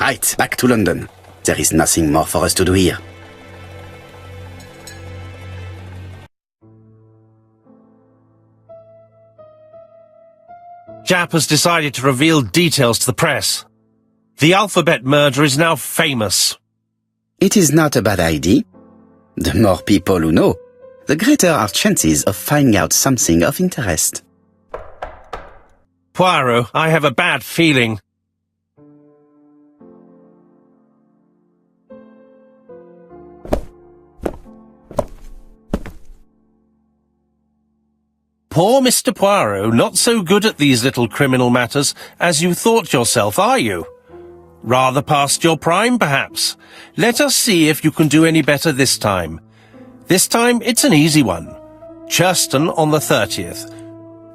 Right, back to London. There is nothing more for us to do here. Jap has decided to reveal details to the press. The alphabet murder is now famous. It is not a bad idea. The more people who know, the greater our chances of finding out something of interest. Poirot, I have a bad feeling. Poor Mr. Poirot, not so good at these little criminal matters as you thought yourself, are you? Rather past your prime, perhaps. Let us see if you can do any better this time. This time, it's an easy one. Churston on the 30th.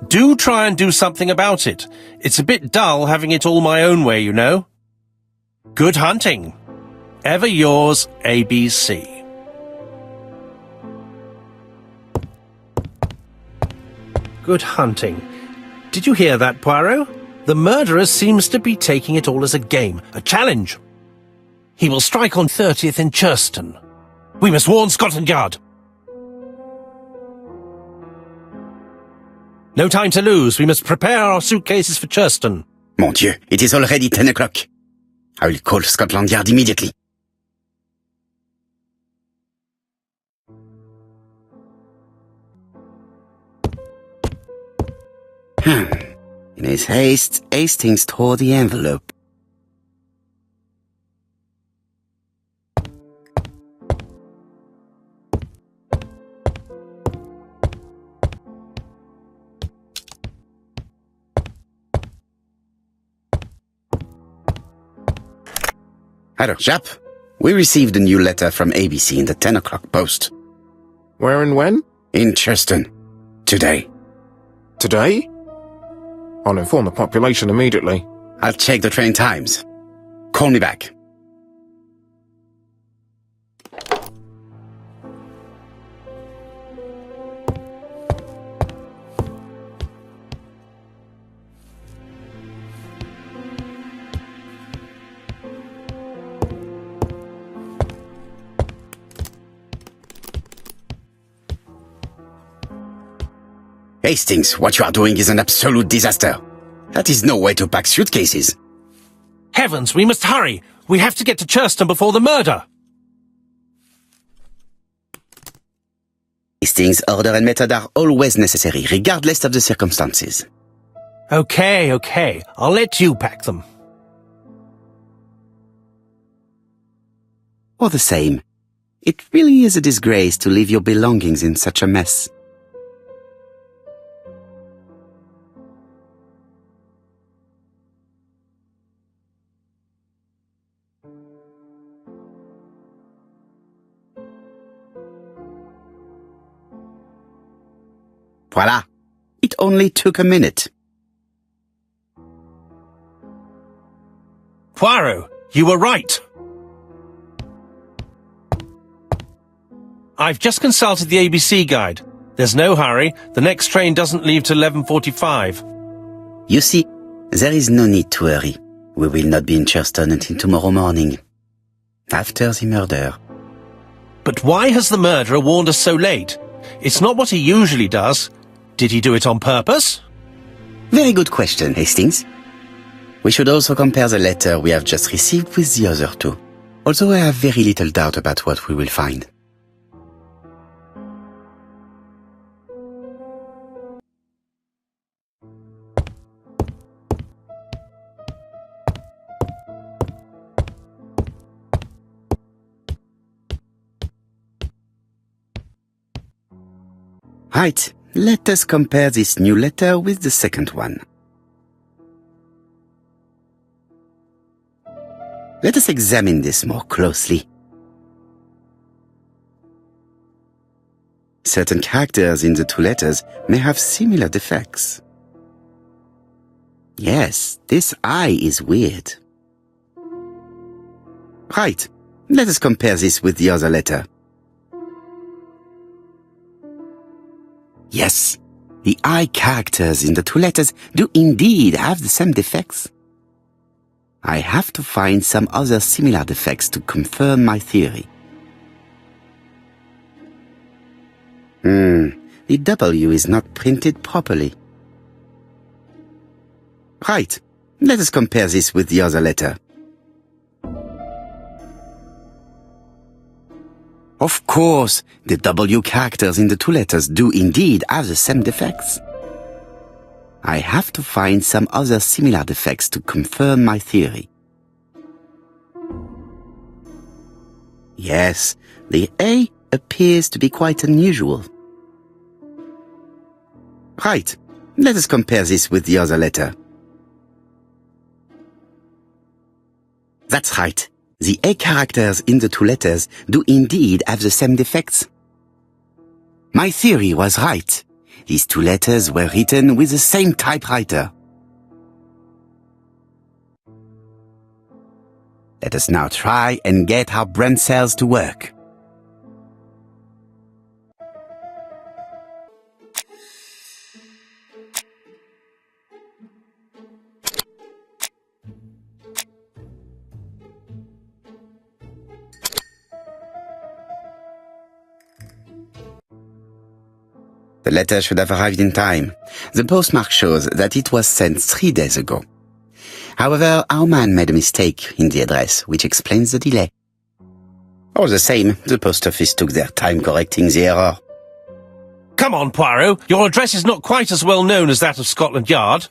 Do try and do something about it. It's a bit dull having it all my own way, you know. Good hunting. Ever yours, ABC. Good hunting. Did you hear that, Poirot? The murderer seems to be taking it all as a game, a challenge. He will strike on 30th in Churston. We must warn Scotland Yard. No time to lose. We must prepare our suitcases for Churston. Mon Dieu, it is already 10 o'clock. I will call Scotland Yard immediately. In his haste, Hastings tore the envelope. Hello, Jap. We received a new letter from ABC in the 10 o'clock post. Where and when? In Churston. Today. Today? I'll inform the population immediately. I'll check the train times. Call me back. Hastings, what you are doing is an absolute disaster. That is no way to pack suitcases. Heavens, we must hurry. We have to get to Churston before the murder. Hastings' order and method are always necessary, regardless of the circumstances. Okay. I'll let you pack them. All the same, it really is a disgrace to leave your belongings in such a mess. Voila! It only took a minute. Poirot, you were right. I've just consulted the ABC guide. There's no hurry. The next train doesn't leave till 11:45. You see, there is no need to hurry. We will not be in Churston until tomorrow morning, after the murder. But why has the murderer warned us so late? It's not what he usually does. Did he do it on purpose? Very good question, Hastings. We should also compare the letter we have just received with the other two, although I have very little doubt about what we will find. Right, let us compare this new letter with the second one. Let us examine this more closely. Certain characters in the two letters may have similar defects. Yes, this I is weird. Right, let us compare this with the other letter. Yes, the I characters in the two letters do indeed have the same defects. I have to find some other similar defects to confirm my theory. The W is not printed properly. Right. Let us compare this with the other letter. Of course, the W characters in the two letters do indeed have the same defects. I have to find some other similar defects to confirm my theory. Yes, the A appears to be quite unusual. Right. Let us compare this with the other letter. That's right. The A characters in the two letters do indeed have the same defects. My theory was right. These two letters were written with the same typewriter. Let us now try and get our brain cells to work. The letter should have arrived in time. The postmark shows that it was sent 3 days ago. However, our man made a mistake in the address, which explains the delay. All the same, the post office took their time correcting the error. Come on, Poirot. Your address is not quite as well known as that of Scotland Yard.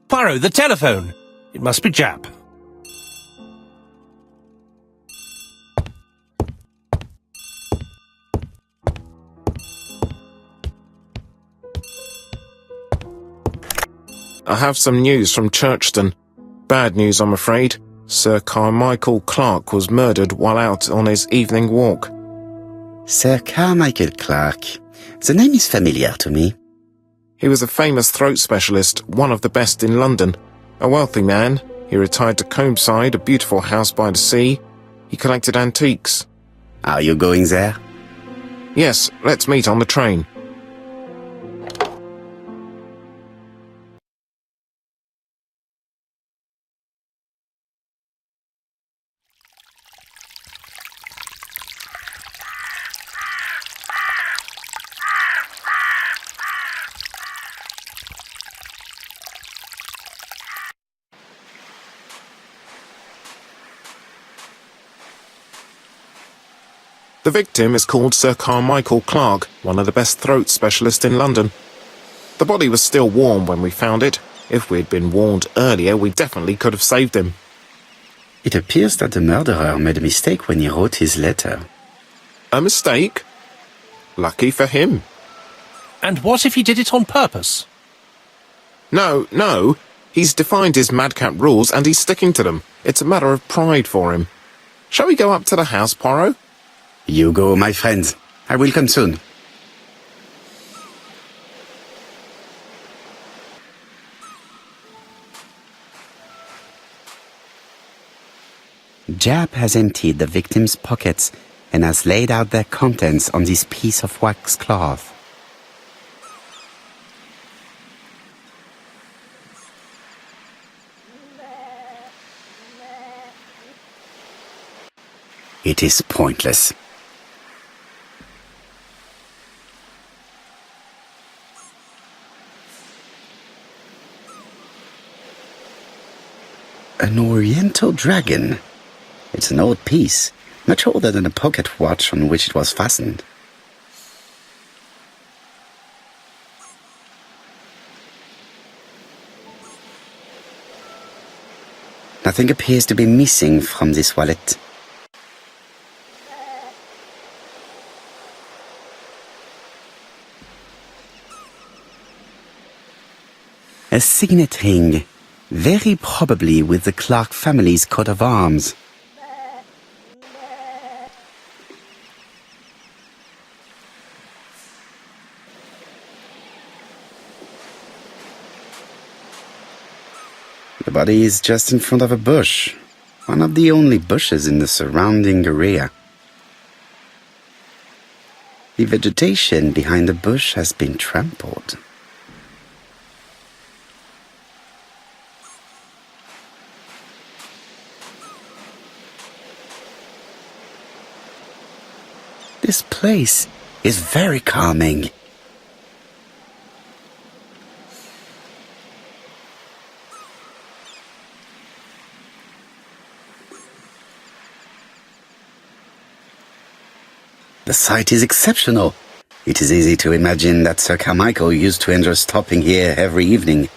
Poirot, the telephone. It must be Jap. I have some news from Churchton. Bad news, I'm afraid. Sir Carmichael Clark was murdered while out on his evening walk. Sir Carmichael Clark. The name is familiar to me. He was a famous throat specialist, one of the best in London. A wealthy man, he retired to Combside, a beautiful house by the sea. He collected antiques. Are you going there? Yes, let's meet on the train. The victim is called Sir Carmichael Clark, one of the best throat specialists in London. The body was still warm when we found it. If we'd been warned earlier, we definitely could have saved him. It appears that the murderer made a mistake when he wrote his letter. A mistake? Lucky for him. And what if he did it on purpose? No. He's defined his madcap rules and he's sticking to them. It's a matter of pride for him. Shall we go up to the house, Poirot? You go, my friends. I will come soon. Jap has emptied the victim's pockets and has laid out their contents on this piece of wax cloth. It is pointless. An oriental dragon. It's an old piece, much older than the pocket watch on which it was fastened. Nothing appears to be missing from this wallet. A signet ring, very probably with the Clark family's coat of arms. The body is just in front of a bush, one of the only bushes in the surrounding area. The vegetation behind the bush has been trampled. place is very calming. The site is exceptional. It is easy to imagine that Sir Carmichael used to enjoy stopping here every evening.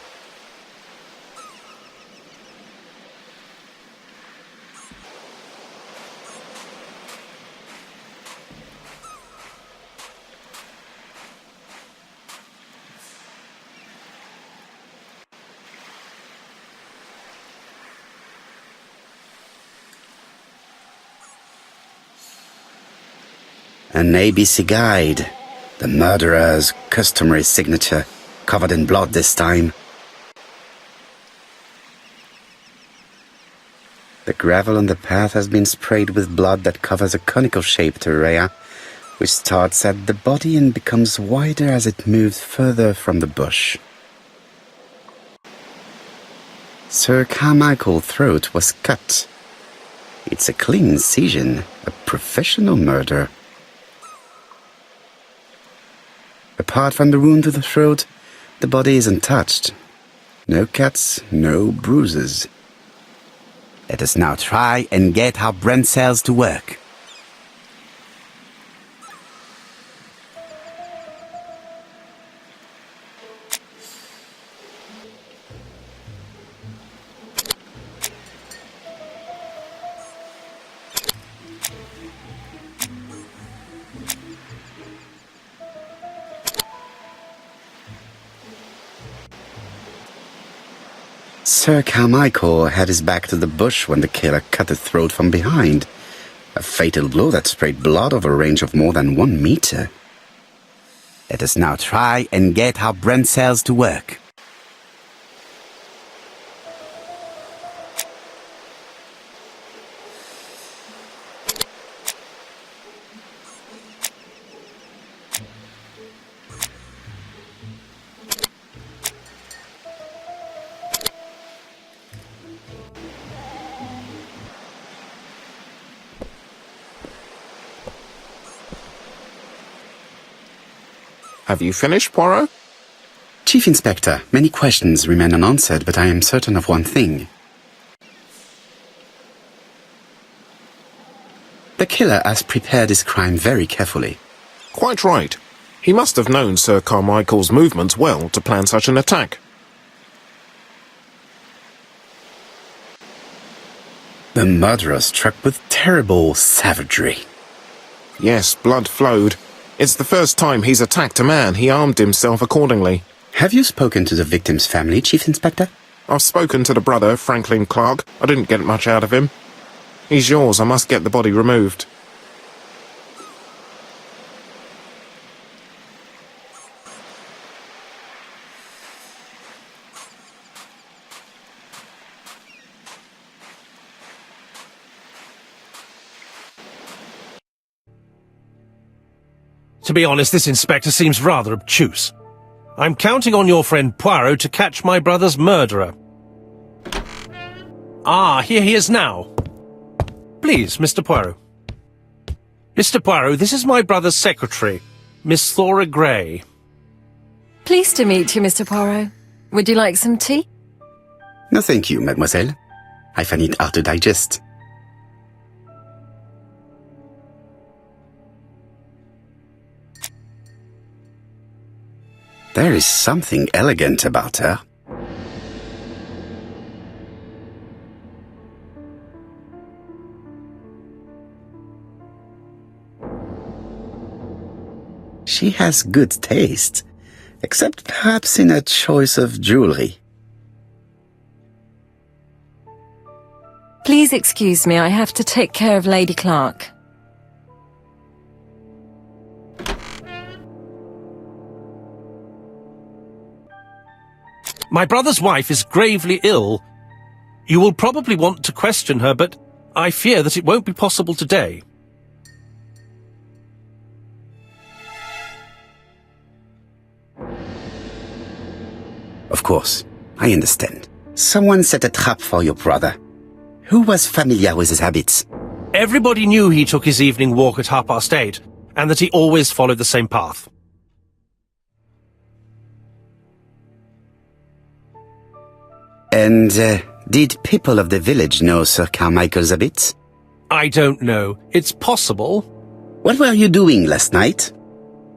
An ABC guide. The murderer's customary signature, covered in blood this time. The gravel on the path has been sprayed with blood that covers a conical-shaped area, which starts at the body and becomes wider as it moves further from the bush. Sir Carmichael's throat was cut. It's a clean incision, a professional murder. Apart from the wound to the throat, the body is untouched. No cuts, no bruises. Let us now try and get our brain cells to work. Sir Carmichael had his back to the bush when the killer cut the throat from behind. A fatal blow that sprayed blood over a range of more than 1 meter. Let us now try and get our brain cells to work. Have you finished, Poirot? Chief Inspector, many questions remain unanswered, but I am certain of one thing. The killer has prepared his crime very carefully. Quite right. He must have known Sir Carmichael's movements well to plan such an attack. The murderer struck with terrible savagery. Yes, blood flowed. It's the first time he's attacked a man. He armed himself accordingly. Have you spoken to the victim's family, Chief Inspector? I've spoken to the brother, Franklin Clark. I didn't get much out of him. He's yours. I must get the body removed. To be honest, this inspector seems rather obtuse. I'm counting on your friend Poirot to catch my brother's murderer. Ah, here he is now. Please, Mr. Poirot. Mr. Poirot, this is my brother's secretary, Miss Thora Gray. Pleased to meet you, Mr. Poirot. Would you like some tea? No, thank you, mademoiselle. I find it hard to digest. There is something elegant about her. She has good taste, except perhaps in her choice of jewelry. Please excuse me, I have to take care of Lady Clark. My brother's wife is gravely ill. You will probably want to question her, but I fear that it won't be possible today. Of course, I understand. Someone set a trap for your brother. Who was familiar with his habits? Everybody knew he took his evening walk at 8:30, and that he always followed the same path. And did people of the village know Sir Carmichael's habits? I don't know. It's possible. What were you doing last night?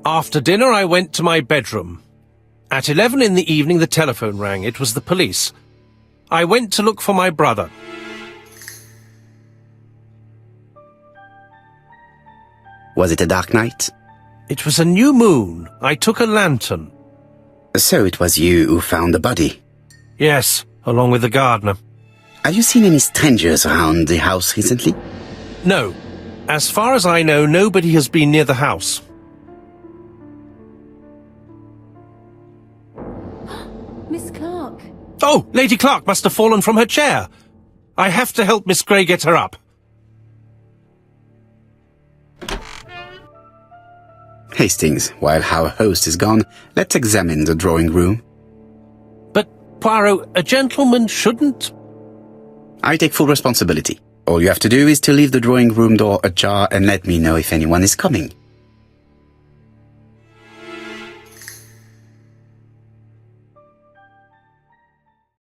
After dinner, I went to my bedroom. At 11 in the evening, the telephone rang. It was the police. I went to look for my brother. Was it a dark night? It was a new moon. I took a lantern. So it was you who found the body? Yes, along with the gardener. Have you seen any strangers around the house recently? No. As far as I know, nobody has been near the house. Miss Clark. Oh, Lady Clark must have fallen from her chair. I have to help Miss Grey get her up. Hastings, while our host is gone, let's examine the drawing room. But, Poirot, a gentleman shouldn't... I take full responsibility. All you have to do is to leave the drawing room door ajar and let me know if anyone is coming.